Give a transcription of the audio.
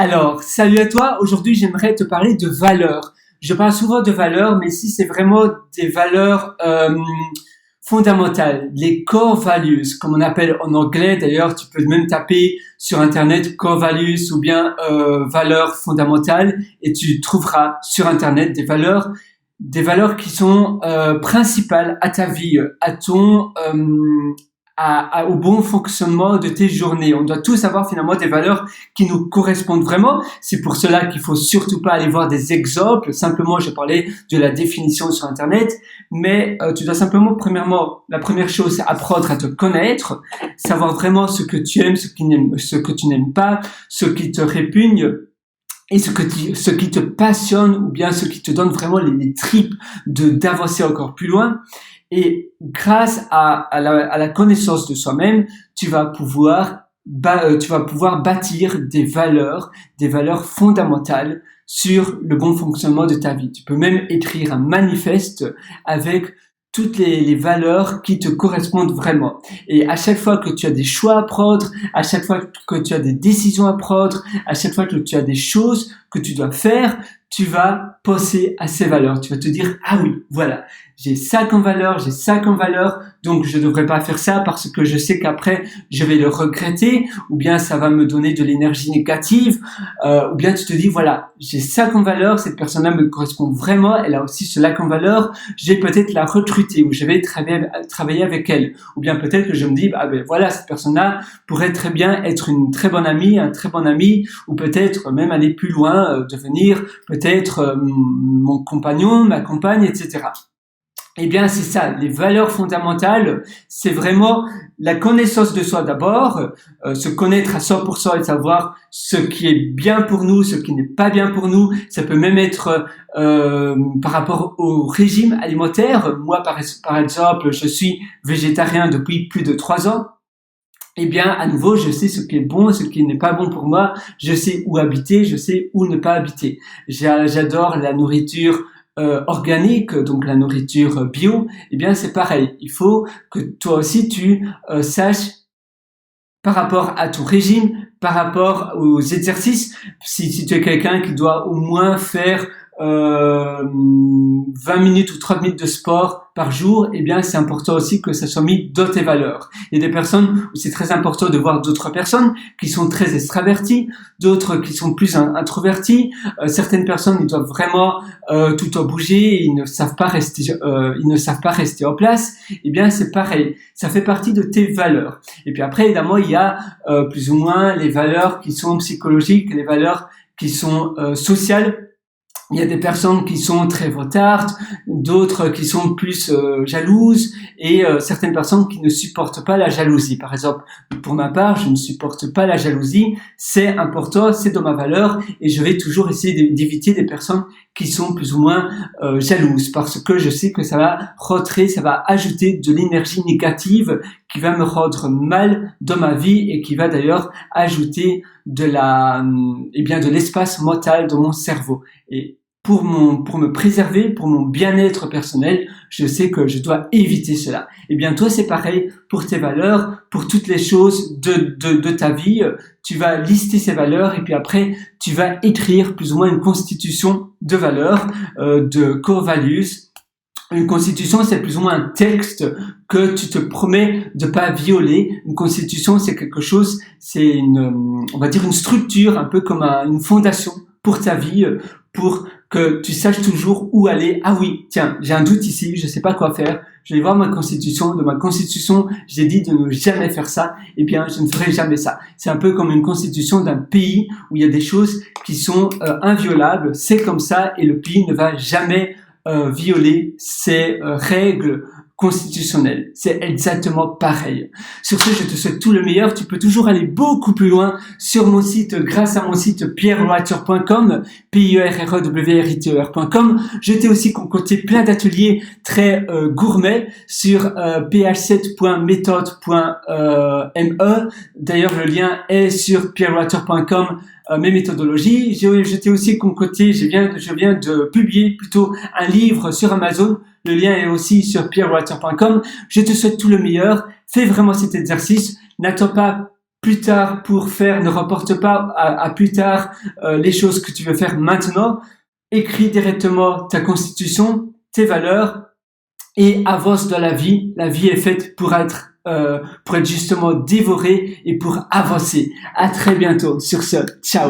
Alors, salut à toi. Aujourd'hui, j'aimerais te parler de valeurs. Je parle souvent de valeurs, mais ici, c'est vraiment des valeurs fondamentales, les core values, comme on appelle en anglais. D'ailleurs, tu peux même taper sur Internet core values ou bien valeurs fondamentales et tu trouveras sur Internet des valeurs qui sont principales à ta vie, à ton au bon fonctionnement de tes journées. On doit tous avoir finalement des valeurs qui nous correspondent vraiment. C'est pour cela qu'il faut surtout pas aller voir des exemples. Simplement, je parlais de la définition sur Internet, mais tu dois simplement, premièrement, la première chose, c'est apprendre à te connaître, savoir vraiment ce que tu aimes, ce que tu n'aimes pas, ce qui te répugne, et ce qui te passionne ou bien ce qui te donne vraiment les tripes d'avancer encore plus loin. Et grâce à la connaissance de soi-même, tu vas pouvoir bâtir des valeurs fondamentales sur le bon fonctionnement de ta vie. Tu peux même écrire un manifeste avec toutes les valeurs qui te correspondent vraiment. Et à chaque fois que tu as des choix à prendre, à chaque fois que tu as des décisions à prendre, à chaque fois que tu as des choses que tu dois faire, tu vas penser à ces valeurs. Tu vas te dire, ah oui, voilà, j'ai ça comme valeur, donc je devrais pas faire ça parce que je sais qu'après, je vais le regretter, ou bien ça va me donner de l'énergie négative, ou bien tu te dis, voilà, j'ai ça comme valeur, cette personne-là me correspond vraiment, elle a aussi cela comme valeur, je vais peut-être la recruter, ou je vais travailler avec elle, ou bien peut-être que je me dis, ah ben voilà, cette personne-là pourrait très bien être une très bonne amie, un très bon ami, ou peut-être même aller plus loin, devenir peut-être mon compagnon, ma compagne, etc. Eh bien, c'est ça, les valeurs fondamentales, c'est vraiment la connaissance de soi d'abord, se connaître à 100% et savoir ce qui est bien pour nous, ce qui n'est pas bien pour nous. Ça peut même être par rapport au régime alimentaire. Moi, par exemple, je suis végétarien depuis plus de 3 ans. Eh bien, à nouveau, je sais ce qui est bon, ce qui n'est pas bon pour moi. Je sais où habiter, je sais où ne pas habiter. J'adore la nourriture organique, donc la nourriture bio. Eh bien, c'est pareil. Il faut que toi aussi tu saches par rapport à ton régime, par rapport aux exercices. Si tu es quelqu'un qui doit au moins faire 20 minutes ou 30 minutes de sport par jour, eh bien, c'est important aussi que ça soit mis dans tes valeurs. Il y a des personnes où c'est très important de voir d'autres personnes qui sont très extraverties, d'autres qui sont plus introverties. Certaines personnes, ils doivent vraiment tout le temps bouger, ils ne savent pas rester en place. Eh bien, c'est pareil. Ça fait partie de tes valeurs. Et puis après, évidemment, il y a plus ou moins les valeurs qui sont psychologiques, les valeurs qui sont sociales. Il y a des personnes qui sont très votardes, d'autres qui sont plus jalouses et certaines personnes qui ne supportent pas la jalousie. Par exemple, pour ma part, je ne supporte pas la jalousie. C'est important, c'est dans ma valeur et je vais toujours essayer d'éviter des personnes qui sont plus ou moins jalouses parce que je sais que ça va ajouter de l'énergie négative qui va me rendre mal dans ma vie et qui va d'ailleurs ajouter de l'espace mental dans mon cerveau. Et pour me préserver, pour mon bien-être personnel, je sais que je dois éviter cela. Et bien, toi, c'est pareil pour tes valeurs, pour toutes les choses de ta vie. Tu vas lister ces valeurs et puis après, tu vas écrire plus ou moins une constitution de valeurs, de core values. Une constitution, c'est plus ou moins un texte que tu te promets de pas violer. Une constitution, c'est quelque chose, c'est on va dire une structure, un peu comme une fondation pour ta vie, pour que tu saches toujours où aller. Ah oui, tiens, j'ai un doute ici, je sais pas quoi faire. Je vais voir ma constitution. De ma constitution, j'ai dit de ne jamais faire ça. Eh bien, je ne ferai jamais ça. C'est un peu comme une constitution d'un pays où il y a des choses qui sont inviolables. C'est comme ça et le pays ne va jamais violer ces règles constitutionnelles. C'est exactement pareil. Sur ce, je te souhaite tout le meilleur. Tu peux toujours aller beaucoup plus loin sur mon site, grâce à mon site pierrewriter.com, pierrewriter.com. Je t'ai aussi concocté plein d'ateliers très gourmets sur ph7.methode.me. D'ailleurs, le lien est sur pierrewriter.com. Mes méthodologies. Je t'ai aussi concocté, je viens de publier plutôt un livre sur Amazon. Le lien est aussi sur pierrewriter.com. Je te souhaite tout le meilleur. Fais vraiment cet exercice. N'attends pas plus tard pour faire, ne reporte pas à plus tard les choses que tu veux faire maintenant. Écris directement ta constitution, tes valeurs et avance dans la vie. La vie est faite pour être justement dévorée et pour avancer. À très bientôt. Sur ce, ciao.